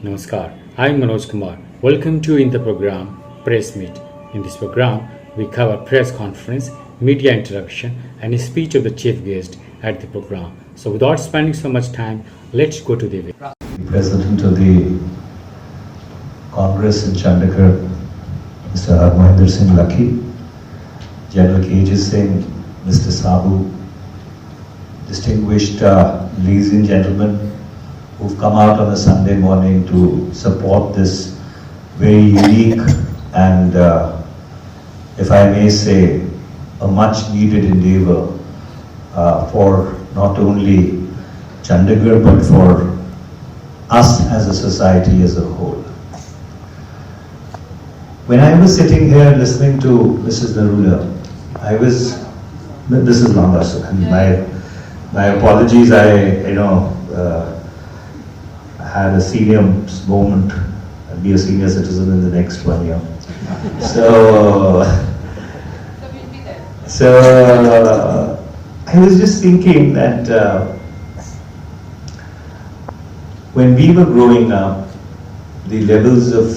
Namaskar, I am Manoj Kumar. Welcome to in the program Press Meet. In this program, we cover press conference, media interaction, and a speech of the chief guest at the program. So, without spending so much time, let's go to the event. President of the Congress in Chandigarh, Mr. Harmohinder Singh Lucky, General K.J. Singh, Mr. Sabu, distinguished ladies and gentlemen who've come out on a Sunday morning to support this very unique and, if I may say, a much needed endeavor for not only Chandigarh but for us as a society as a whole. When I was sitting here listening to Mrs. Narula, this is Lamba, so my apologies, I had a senior moment. I'll be a senior citizen in the next 1 year. So I was just thinking that when we were growing up, the levels of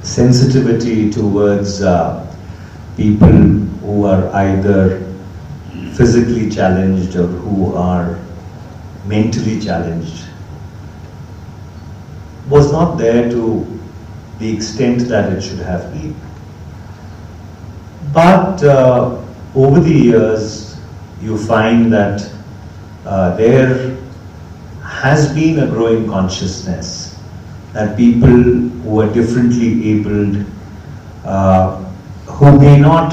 sensitivity towards people who are either physically challenged or who are mentally challenged was not there to the extent that it should have been. But over the years, you find that there has been a growing consciousness that people who are differently abled, who may not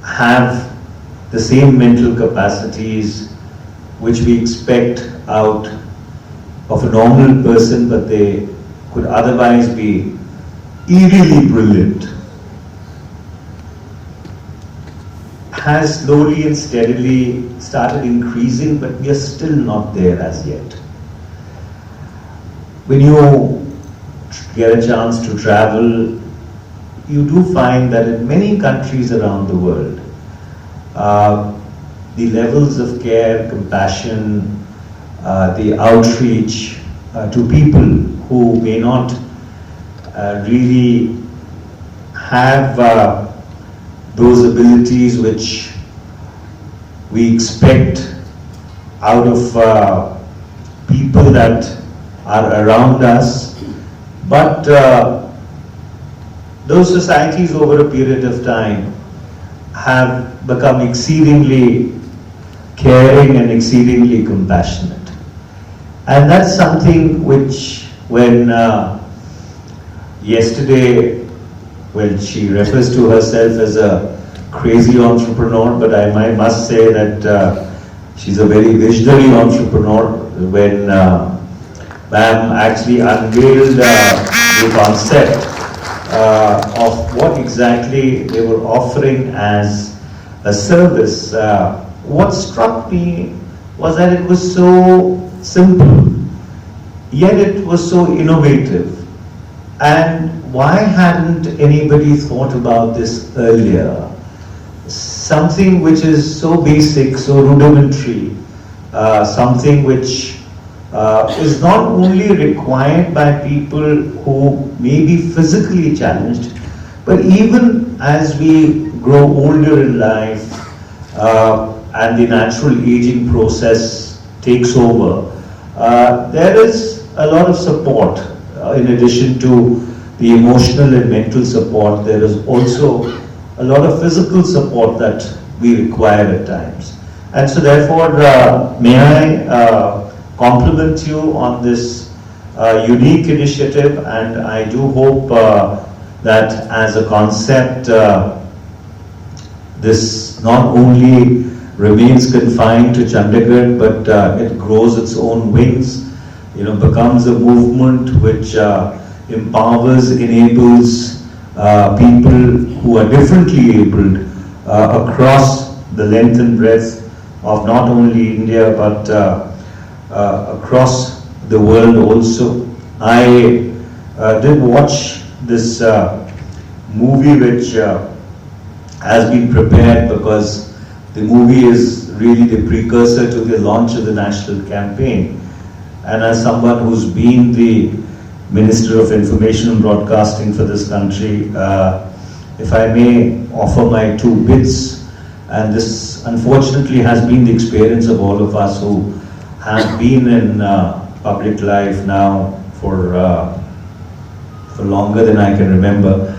have the same mental capacities which we expect out of a normal person, but they could otherwise be eerily brilliant, has slowly and steadily started increasing, but we are still not there as yet. When you get a chance to travel, you do find that in many countries around the world, the levels of care, compassion, the outreach to people who may not really have those abilities which we expect out of people that are around us, but those societies over a period of time have become exceedingly caring and exceedingly compassionate. And that's something which, when yesterday, well, she refers to herself as a crazy entrepreneur, but I must say that she's a very visionary entrepreneur. When ma'am actually unveiled the concept of what exactly they were offering as a service, what struck me was that it was so simple, yet it was so innovative. And why hadn't anybody thought about this earlier? Something which is so basic, so rudimentary, something which is not only required by people who may be physically challenged, but even as we grow older in life and the natural aging process takes over, there is a lot of support. In addition to the emotional and mental support, there is also a lot of physical support that we require at times. And so therefore, may I compliment you on this unique initiative, and I do hope that as a concept, this not only remains confined to Chandigarh, but it grows its own wings, becomes a movement which empowers, enables people who are differently abled across the length and breadth of not only India, but across the world also. I did watch this movie which has been prepared, because the movie is really the precursor to the launch of the national campaign. And as someone who's been the Minister of Information and Broadcasting for this country. If I may offer my 2 bits, and this unfortunately has been the experience of all of us who have been in public life now for longer than I can remember,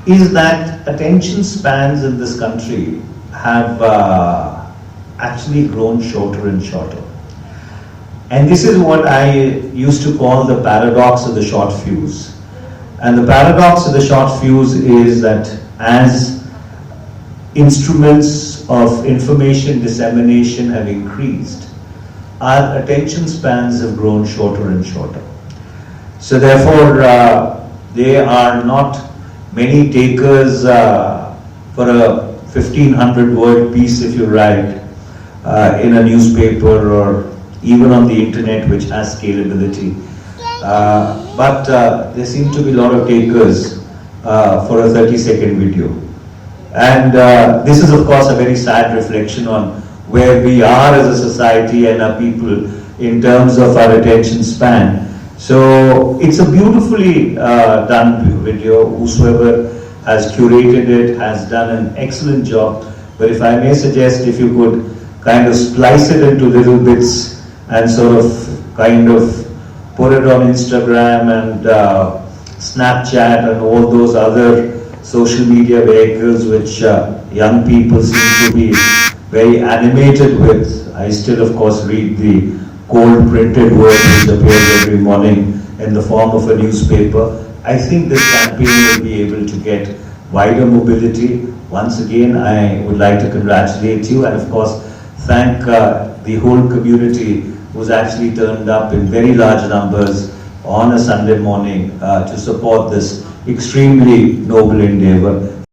is that attention spans in this country have actually grown shorter and shorter. And this is what I used to call the paradox of the short fuse. And the paradox of the short fuse is that as instruments of information dissemination have increased, our attention spans have grown shorter and shorter. So therefore, there are not many takers for a 1500 word piece if you write in a newspaper or even on the internet, which has scalability. But there seem to be a lot of takers for a 30-second video. And this is of course a very sad reflection on where we are as a society and our people in terms of our attention span. So it's a beautifully done video. Whosoever has curated it has done an excellent job. But if I may suggest, if you could kind of splice it into little bits and sort of kind of put it on Instagram and Snapchat and all those other social media vehicles which young people seem to be very animated with. I still of course read the cold printed word which appears every morning in the form of a newspaper. I think this campaign will be able to get wider mobility. Once again, I would like to congratulate you and of course thank the whole community who's actually turned up in very large numbers on a Sunday morning to support this extremely noble endeavor.